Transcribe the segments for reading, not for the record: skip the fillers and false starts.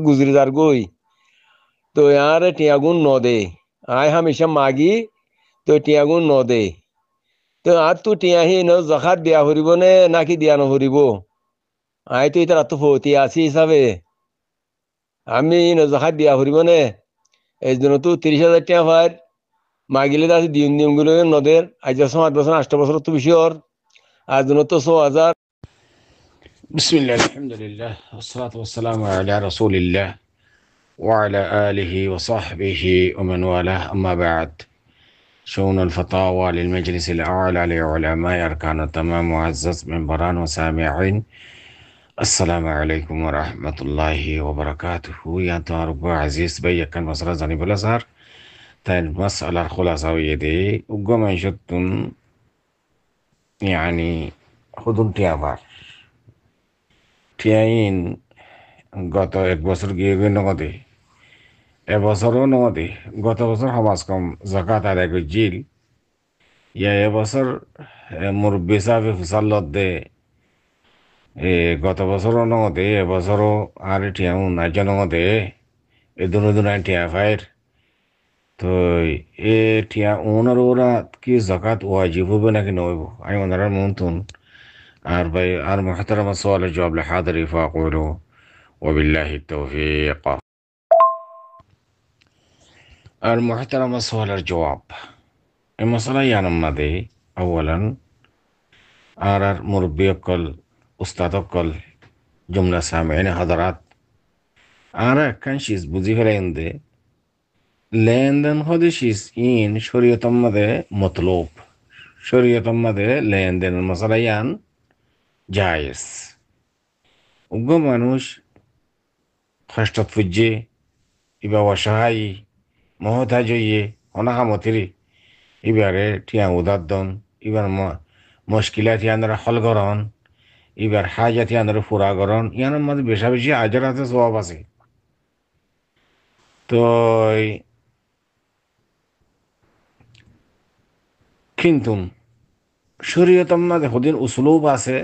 गुजरी जार गई तो यार टियागुन न दे आय हमेशा मागी तो टियागुन न दे तो आज तू टिया ही न जखात दिया हरिब ने नाकि दिया न हरिब आय तो इतर तो फौती आसी हिसाবে আমি ন জখাত দিয়া হরিব নে এই জন্য তো 30,000 টাকা পার মাগিলে আছে দিন দিন গুলো নদের আজ 7 বছর 8 বছর তো বেশি ওর আজ জন্য তো 100,000 بسم الله الحمد لله والصلاة والسلام على رسول الله وعلى آله وصحبه ومن والاه أما بعد شؤون الفتاوى للمجلس الأعلى لعلماء أركان التمام معزز منبران وسامعين السلام عليكم ورحمة الله وبركاته يا طارق عزيز بيك كان مصر زاني بالأزهر تان مسألة الخلاصة ويدي وقوم شتون يعني خذون تيابار টিয়াইন গত 1 বছর গিয়ে নগদে এবছরও নগদে গত বছর সমাজ কম জাকাত আদায় করছিল ইয়া এবছর মুরব্বী সাহেব ফুসাল্লত দে গত বছরও নগদে এবছরও আর টিয়াও নাইজ নগদে এ দুনো দুনাই টিয়া ফাইর তো এ টিয়া ওনার ওরা কি জাকাত ওয়াজিব হবে নাকি নইব আমি ওনার মন্তন আর محترم السؤال الجواب لحاضري فأقول وبالله التوفيق المحترم السؤال الجواب المسألة يعني ماذا أولا آرار مربي كل أستاذ كل جملة سامعين حضرات آرار كان شيء بوزي فلانده لندن هذا شيء إن شريعة ماذا مطلوب شريعة ماذا لندن المسألة يعني জায়েজ উগ্র মানুষ কষ্টত ফুজে ইবা অসহায় মহতাজ হইয়ে অনাহামতিরি ইবারে টিয়া উদারদন ইবার মুশকিলা টিয়ানরা হলগরণ ইবার হাজা টিয়ানরা ফুরাগরণ ইয়ানোর মধ্যে বেশা বেশি আজর আছে সবাব আছে তো কিন্তু শরীয়তের মধ্যে হদিন উসলুব আছে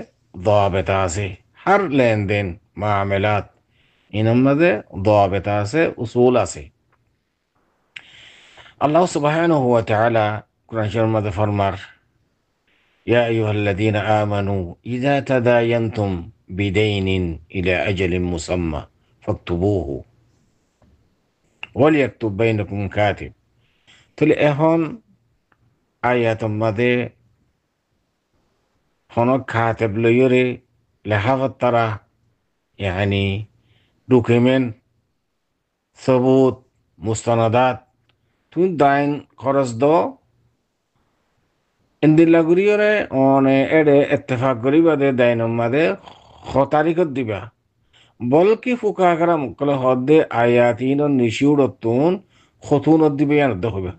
ضابط আছে হর লেনদেন মামলাত ইনার মধ্যে ضابط আছে উসুল আছে আল্লাহ সুবহানাহু ওয়া তাআলা কুরআন শরীফের মধ্যে ফরমার ইয়া আইয়ুহাল্লাযীনা আমানু ইযা তাদায়ানতুম বিদাইনিন ইলা আজালিন মুসাম্মা ফাকতুবুহু ওয়ালিয়াকতুব বাইনাকুম কাতিব তাহলে এখন আয়াতের মধ্যে هناك كاتب ليوري لهذا الطرح يعني دوكيمنت ثبوت مستندات تون داين خرز دو اندي لغريوري اون ايدي اتفاق قريبا دي داينم ماده خطاري قد ديبا بلكي فوكا کرام كل حد آياتين و نشيور تون خطون ديبا يعني دخوبا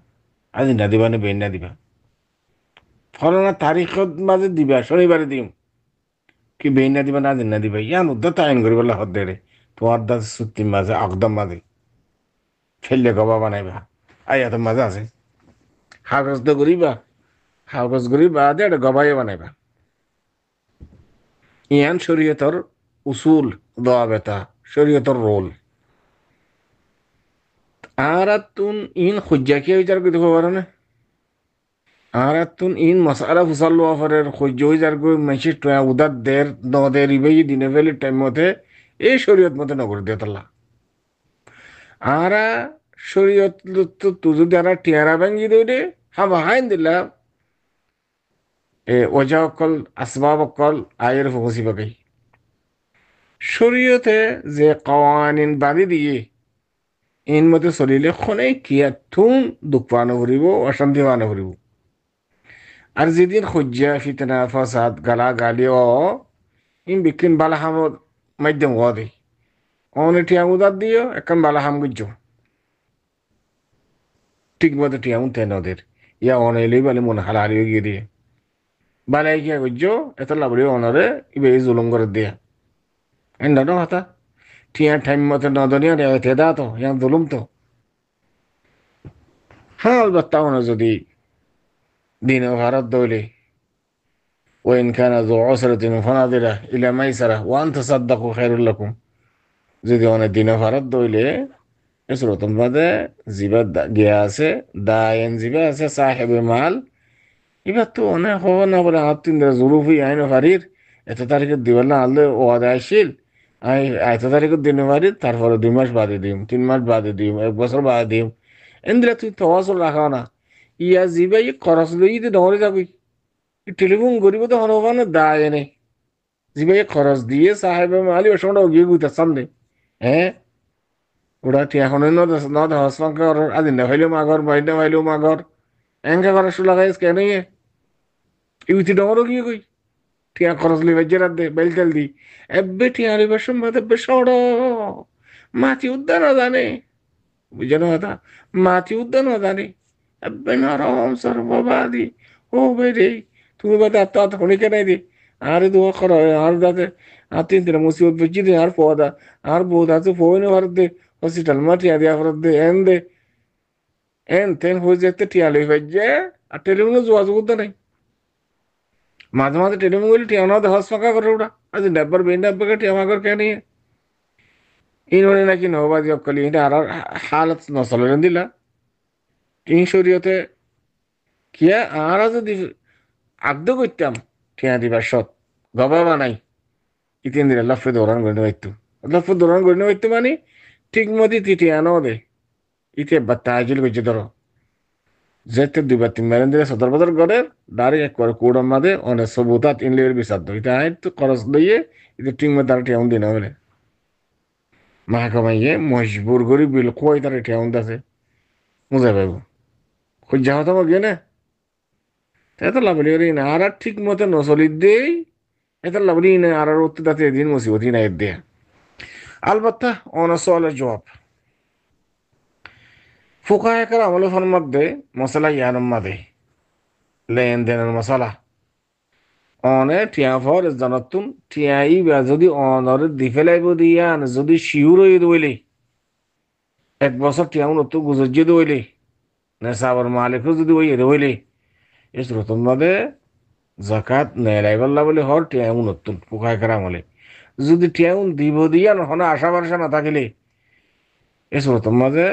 ازين نديبا نبين نديبا ফলানা তারিখত মাঝে দিবা শনিবারে দিম কি বেইনা দিবা না দিন না দিবা ইয়ান উদ্দত আইন করি বলে হদ দেরে তোমার দাস সুত্তি মাঝে আকদম মাঝে ফেললে গবা বানাইবা আয়াত মাঝে আছে কাগজ তো করিবা দে এটা গবাই বানাইবা ইয়ান শরীয়তর উসুল দাওয়াবেতা শরীয়তর রোল আর তুন ইন খুজ্জা কি বিচার করতে পারো না আর তুন ইন মশালা ফুসাল ওয়াফারের খোঁজই যার গো মেশি টয়া উদার দের নদের ইবেই দিনে ফেলি টাইম মতে এই শরীয়ত মতে নগর দিয়ে তাল্লা আর শরীয়ত তো যদি আর টিয়ারা ভাঙ্গি দে হাবা হাইন দিলা ওজা অকল আসবাব অকল আয়ের ফসি পাকাই শরীয়তে যে কাওয়ানিন বাদি দিয়ে ইন মতে চলিলে খনে কিয়া থুন দুঃখ পানো করিব অশান্তি পানো করিব আর যেদিন খুঁজা ফিতনা ফাসাদ গালা গালি ও ইন বিকিন বালাহাম মাধ্যম গদে অনে টিয়া উদার দিও এখন বালাহাম গুজ ঠিক মতো টিয়া তেন ওদের ইয়া অনে এলেই বলে মন হালালিও গিয়ে দিয়ে বালাই গিয়া গুজ এত লাভরি অনরে ইবে জুলুম করে দিয়া এন্ড ন হতা টিয়া টাইম মতো নদনিয়া রে তেদা তো ইয়া জুলুম তো হ্যাঁ আলবাত্তা অনে যদি دين غرض دولي وإن كان ذو عسرة فناظرة إلى ميسرة وأن تصدقوا خير لكم যদি অনেক দিন ভারত দইলে এসরতম বাদে জিবা গিয়া আছে দায়ন জিবা আছে সাহেবে মাল এবার তো অনেক হওয়া না বলে আর 3 দিন জরুরি আইন ফারির এত তারিখের দিবার না আনলে ওয়াদা আসছিল আমি এত তারিখের দিন পারি তারপরে 2 মাস বাদে দিম 3 মাস বাদে দিম 1 বছর বাদে দিম এন্দিরা তুই তওয়াসল রাখাও না ইয়া জিবা ই খরচ লই দি ডরে যাবি টেলিফোন করিব তো হনবা না দায় এনে জিবা ই খরচ দিয়ে সাহেবে মালি ও সময় গিয়ে গুইতা সামনে হ্যাঁ ওরা ঠিক এখন নদ হসমাঙ্কর আদিন না ভাইলেও মাগর বাইনা ভাইলেও মাগর এনকা করা শুলা গাইস কেন ইউতি ডরও গিয়ে কই টিয়া খরচ লি বাজ্যে রাত দে বেল তেল দি এব্বে টিয়া লিবার সম্মত এব্বে সড় মাতি উদ্যান জানে বুঝানো কথা মাতি উদ্যান জানে এব্বে নরম সর্ববাদী ও বেরে তুমি বাদে আত্ম আত্ম হনি কেন দি আরে দোয়া কর আর দাতে আর 3 দিন মুসিবত বেচি দে আর পদা আর বহুত আছে ফোনে ভারত দে হসপিটাল মা টিয়া দিয়া ভারত দে এন তেন হয়ে যেতে টিয়া লই বাজ্যে আর টেলিফোনে যোগাযোগ উদ্যান নাই মাঝে মাঝে টেলিফোন করলে টিয়া না হস ফাঁকা করে ওটা আজ ডাব্বার বেন ডাব্বাকে টিয়া মাগর কেন ইনহনে নাকি নবাদি অকলি এটা আর হালত নসলেন দিলা তিন শরীয়তে কিয়া আর যদি আগ্দ করতাম টিয়া দিবার সৎ গবা বানাই ইতিন দিলে লফে দৌড়ান করে পাইতো লফে দৌড়ান করে পাইতো মানে ঠিক মতো টিয়া ন দে ইতে বাত্তা আজিল করছে ধরো যেতে 2 বার 3 বার দিলে সদর বদর করে দাঁড়ি একবার কুড়ার মাঝে অনেক সবুতাত ইনলের বিচার এটা আয় তো খরচ লইয়ে এটা ঠিক মতো তারা টিয়া দিন বলে মাহকামাইয়ে মজবুর করি বিল কই তার টিয়া আছে বুঝা পাইব খুঁজ যাওয়া তো গিয়ে না এত লাভলি করি না আর ঠিক মতো নচলি দেই এত লাভলি না আর উত্তর দাতে এদিন মুসিবতই না এর দিয়ে আলবাত্তা অনসলের জবাব ফুকাহের আমল মধ্যে মশলা ইয়ানোর মাদে লেনদেনের মশলা অনে টিয়া ফর জানতুন টিয়াই বা যদি অনরে দি ফেলাইব দিয়ান যদি শিউর হয়ে দইলে 1 বছর টিয়া উন্নত গুজরিয়ে দইলে না সাবর মালিক যদি ওই রইলে এ শ্রোতন মাদে জাকাত নেলাইবাল্লা বলে হর টিয়া উন্নত ফুকাহের আমলে যদি টিয়া দিব দিয়ান হনে আশা ভরসা না থাকিলে এ শ্রোতন মাদে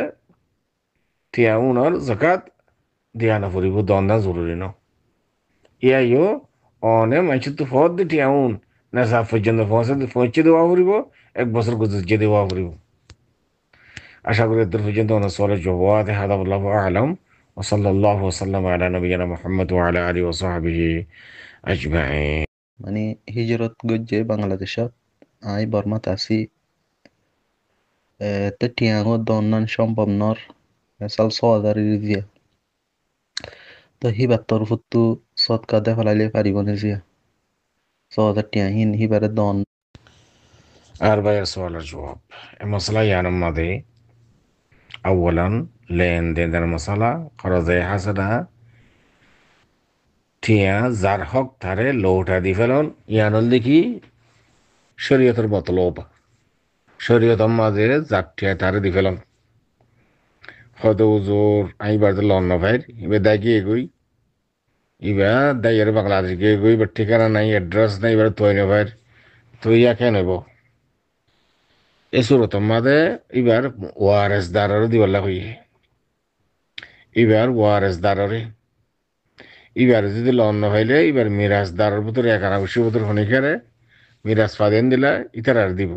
টিয়া উনর জাকাত দিয়া না ফুরিব দন্দা জরুরি ন ইয়াইও অনে মাইছে তো ফদ দি টিয়া না সা পর্যন্ত পৌঁছে দেওয়া ফুরিব 1 বছর গুজরিয়ে দেওয়া ফুরিব আশা করি এদের পর্যন্ত অনেক সরে জবাদ হাদা আল্লাহু আলাম ওসল্লাল্লাহু ওয়াসাল্লাম আলা নবিয়িনা মুহাম্মদ ওয়া আলা আলিহি ওয়া সাহবিহি আজমাইন মানে হিজরত গজ্জে বাংলাদেশত আই বর্মাত আছি তে টিয়াঙো দন্নান সম্ভব নর সাল 6,000 দিয়া তো হিবার তরফতো সৎকা দে ফেলাইলে পারিব নে জিয়া 6,000 টিয়া হিবারে দন আর ভাইয়ের সওয়ালের জবাব এ মশলা ইয়ানোর মাদে আউয়ালান লেনদেনের মশলা খরচে হাসনা টিয়া যার হক তারে লৌটা দি ফেলন ইয়ানল দেখি শরীয়তের মতলব শরীয়তের মাঝে যার টিয়া তারে দি ফেলন হয়তো জোর আইবার লন নভাইর এবার দাগিয়ে গই এবার দাইয়ের বাংলাদেশ গিয়ে গই এবার ঠিকানা নাই অ্যাড্রেস নাই এবার তৈ নভাইর তো ইয়া কেন নেব এই সুরতর মাঝে এবার ওয়ারেস দারেরও দিবাল্লা হইয়ে এবার ওয়ারেস দারের এবার যদি লন নভাইলে এবার মিরাজ দারের ভিতরে 11 ভিতর হনিকারে মিরাজ ফাদেন দিলা ইতার আর দিব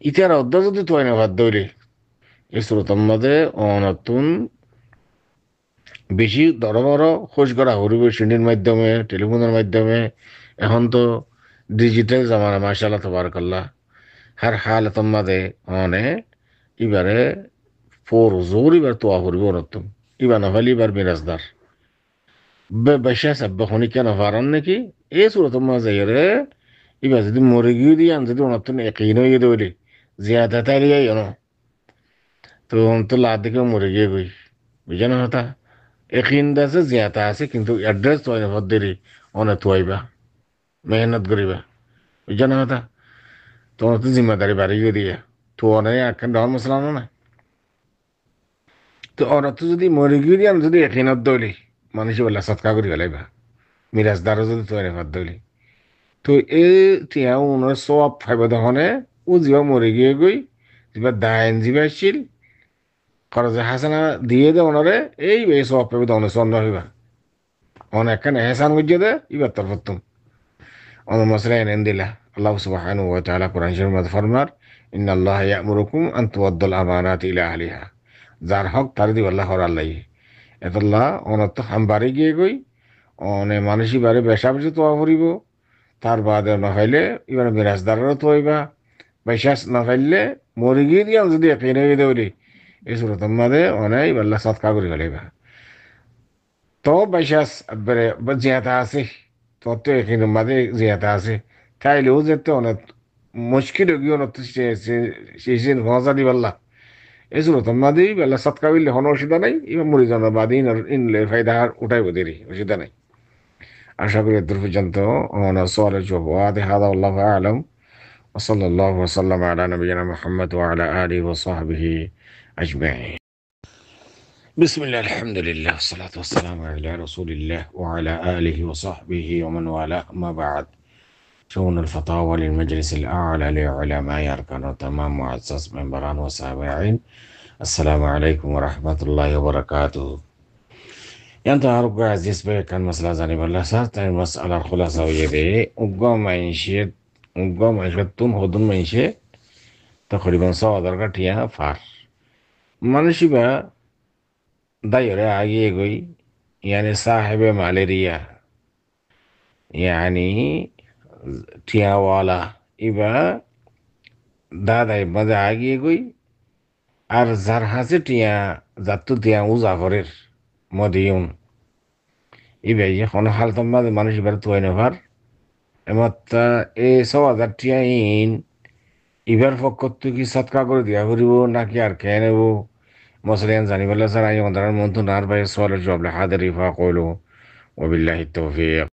ইতার অর্ধ যদি তৈ নভার দৌড়ে এই শ্রোতর মাঝে অনতুন বেশি বড় বড় খোঁজ করা হরিব সিঁড়ির মাধ্যমে টেলিফোনের মাধ্যমে এখন তো ডিজিটাল জামানা মাশাআল্লাহ তাবারাকাল্লাহ হার হালতর মাঝে অনে এবারে ফোর জোর এবার তোয়া হরিব অনতুন এবার নভালি এবার মিরাজদার বেশা সাব্বা খনি কেন পারান নাকি এই শ্রোতর মাঝে এরে এবার যদি মরে গিয়ে দিয়ে আন যদি অনতুন একই নয় দৌড়ে জিয়াদা তাই তো তো লাদ দিকে মরে গিয়ে গই বুঝানো হতা এখিন আছে জিয়াতা আছে কিন্তু অ্যাড্রেস তো দেরি অনেক তুয়াইবা মেহনত করিবা বুঝানো হতা তোমার তো জিম্মাদারি বাড়িয়ে দিয়ে তো অনেক একখান ডর মশলা না তো অনেক তো যদি মরে গিয়ে দিয়ে যদি এখিনত দৌলি মানুষ বলে সৎকা করি গেলাইবা মিরাজদারও যদি তো এনে দৌলি তো এই টিয়া উনার সব ফাইবা দহনে ও জিবা মরে গিয়ে গই জিবা দায়ন জিবা ছিল খরচে হাসানা দিয়ে দে ওনারে এই সব পেবে তো অনেক সন্ধ্যা হইবা অনেক কেন হেসান বুঝিয়ে দে ইবার তোর প্রথম অনেক মশলা এনেন দিলা আল্লাহ সুবহানাহু ওয়া তাআলা কোরআন শরীফের মধ্যে ফরমার ইন্নাল্লাহা ইয়া'মুরুকুম আন তুআদ্দুল আমানাতি ইলা আহলিহা যার হক তার দিব আল্লাহ হর আল্লাহ এতল্লাহ অনত হামবারে গিয়ে গই অনে মানুষই বারে বেশা বেশি তোয়া ফুরিব তার বাদে নফাইলে এবার মিরাজদারেরও তো হইবা বাইশাস নফাইলে মরি গিয়ে দিয়াম যদি একই নেই দেবরি এই সুরত মাদে অনেই বাল্লা সৎকা করি ফেলাইবা তো বাইশাস একবারে জিয়াতা আছে তোর তো একই মাদে জিয়াতা আছে তাইলেও যেতে অনেক মুশকিল গিয়ে অনেক সেই মজা দি পাল্লা এই সুরত মাদি বেলা সৎকা করলে কোনো অসুবিধা নাই এবার মরি জানা বাদি ইনলে ফায়দা উঠাইব দেরি অসুবিধা নাই আশা করি দূর পর্যন্ত সোয়ালের জবাব هذا والله أعلم وصلى الله وسلم على نبينا محمد وعلى آله وصحبه أجمعين بسم الله الحمد لله والصلاة والسلام على رسول الله وعلى آله وصحبه ومن والاه ما بعد شؤون الفتاوى للمجلس الأعلى لعلماء أركان تمام معزز منبران وسامعين السلام عليكم ورحمة الله وبركاته ينتهرب عزيز بي كان مسألة زاني بالله سارت المسألة الخلاصة ويدي وقام عيشتون هدون منشي تقريبا سوا درجة تيا فار منشي با دايرة آگي گوي يعني صاحب مالريا يعني تيا والا إبا দাদা মধ্যে আগিয়ে গই আর যার হাসে টিয়া যাত্তু টিয়া উজাফরের মদিউন ইবাই এখন হালতম মাঝে মানুষ এবার তুই নেভার এমাত্তা এ 6,000 টিয়া ইন ইবার পক্ষ কি সৎকা করে দিয়া করিব নাকি আর খেয়ে নেব মসলিয়ান জানিবেলা স্যার আই অন্ধার মন্ত্র নার ভাই সোয়ালের জবাব হাজার রিফা কইল ওবিল্লাহি তৌফিক